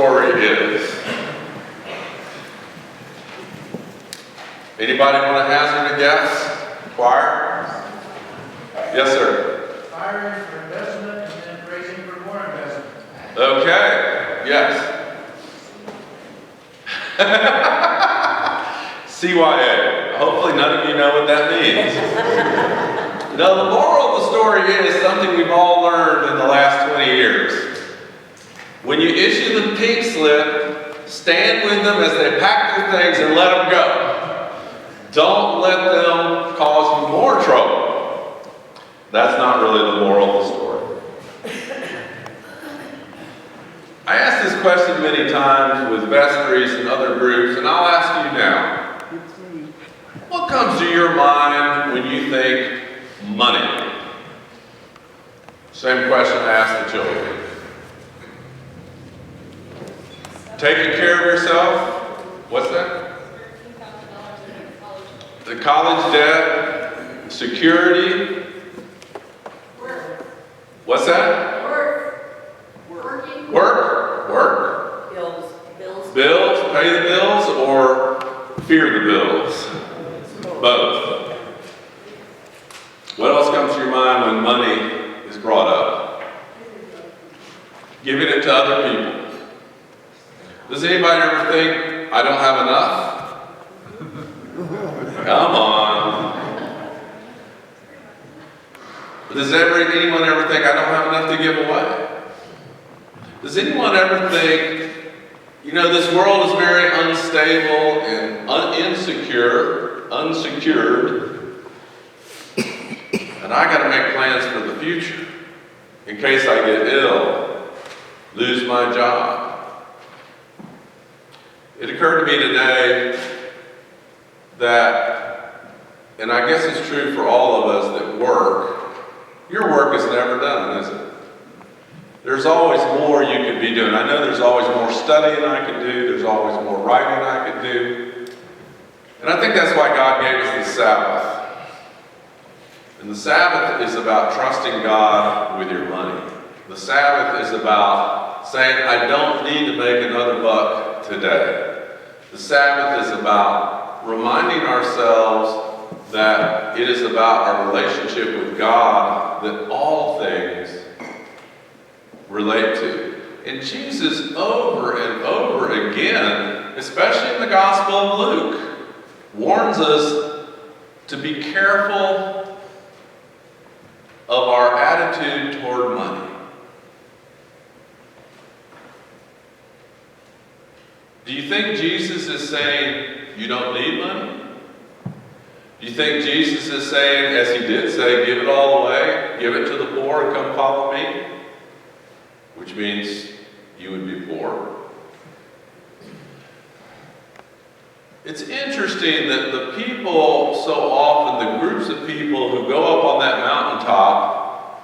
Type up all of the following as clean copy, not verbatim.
story is? Anybody want to hazard a guess? Choir? Yes, sir. Hiring for investment and then raising for more investment. Okay, yes. CYA. Hopefully none of you know what that means. No, the moral of the story is something we've all learned in the last 20 years. When you issue the pink slip, stand with them as they pack their things and let them go. Don't let them cause you more trouble. That's not really the moral of the story. I asked this question many times with vestries and other groups, and I'll ask you now. What comes to your mind when you think money? Same question I asked the children. Taking care of yourself? What's that? The college debt? Security? Work. What's that? Work. Working. Work? Bills. Bills? Pay the bills or fear the bills? Both. What else comes to your mind when money is brought up? Giving it to other people. Does anybody ever think, I don't have enough? Come on. Does anyone ever think, I don't have enough to give away? Does anyone ever think, this world is very unstable and unsecured, and I got to make plans for the future in case I get ill, lose my job. It occurred to me today that, and I guess it's true for all of us that work, your work is never done, is it? There's always more you could be doing. I know there's always more studying I could do. There's always more writing I could do. And I think that's why God gave us the Sabbath. And the Sabbath is about trusting God with your money. The Sabbath is about saying, I don't need to make another buck today. The Sabbath is about reminding ourselves that it is about our relationship with God that all things relate to. And Jesus over and over again, especially in the Gospel of Luke, warns us to be careful of our attitude toward money. Do you think Jesus is saying you don't need money? Do you think Jesus is saying, as he did say, give it all away, give it to the poor and come follow me? Which means you would be poor. It's interesting that the people so often, the groups of people who go up on that mountaintop,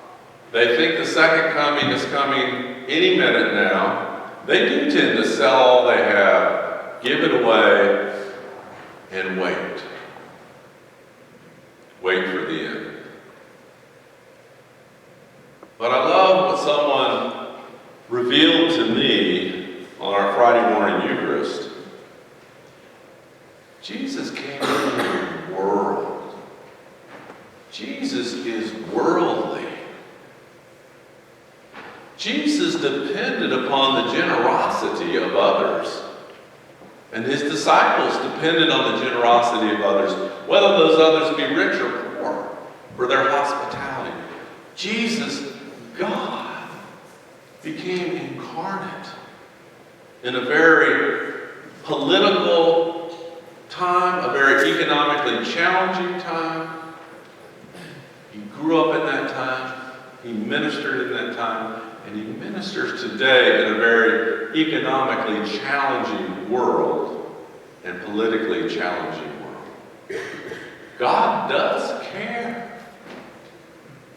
they think the second coming is coming any minute now. They do tend to sell all they have, give it away, and wait. Wait for the end. But I love what someone revealed to me on our Friday morning Eucharist. Jesus came into the world. Jesus is worldly. Jesus depended upon the generosity of others. And his disciples depended on the generosity of others, whether those others be rich or poor, for their hospitality. Jesus, God, became incarnate in a very political time, a very economically challenging time. He grew up in that time, he ministered in that time, and he ministers today in a very economically challenging world and politically challenging world. God does care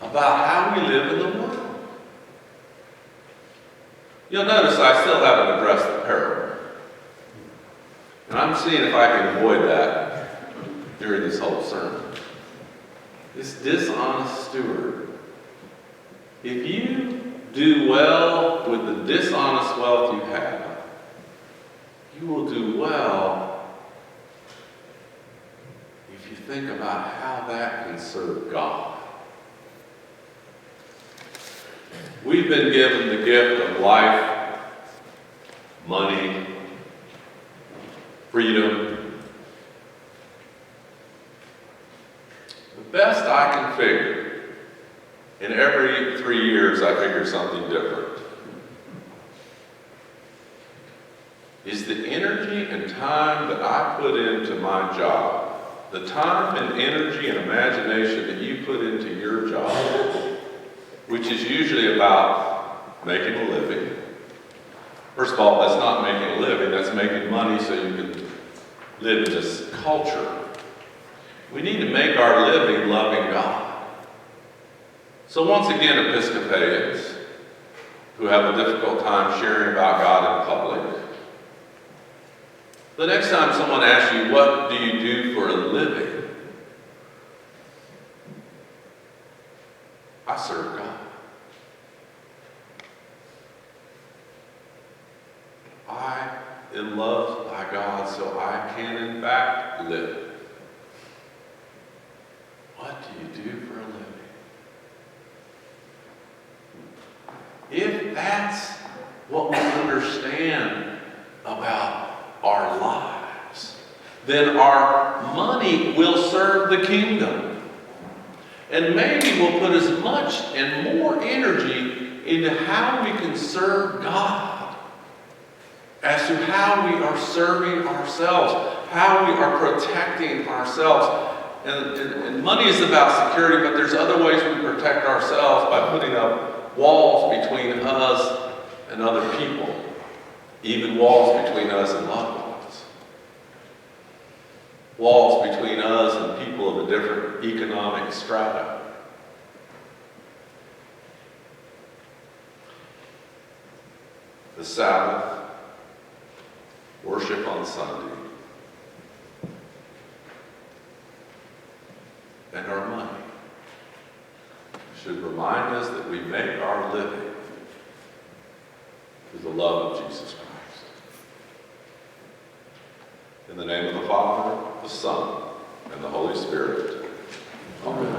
about how we live in the world. You'll notice I still haven't addressed the parable. And I'm seeing if I can avoid that during this whole sermon. This dishonest steward. If you do well with the dishonest wealth you have, you will do well if you think about how that can serve God. We've been given the gift of life, money, freedom. The best I can figure, and every 3 years I figure something different, is the energy and time that I put into my job, the time and energy and imagination that you put into your job, which is usually about making a living. First of all, that's not making a living, that's making money so you can live in this culture. We need to make our living loving God. So once again, Episcopalians who have a difficult time sharing about God in public, the next time someone asks you, what do you do for a living? I serve God. I am loved by God, so I can in fact live. What do you do for a living? If that's what we understand about our lives, then our money will serve the kingdom. And maybe we'll put as much and more energy into how we can serve God as to how we are serving ourselves, how we are protecting ourselves. And money is about security, but there's other ways we protect ourselves by putting up walls between us and other people, even walls between us and loved ones, walls between us and people of a different economic strata. The Sabbath, worship on Sunday, and our money should remind us that we make our living through the love of Jesus Christ. In the name of the Father, the Son, and the Holy Spirit. Amen.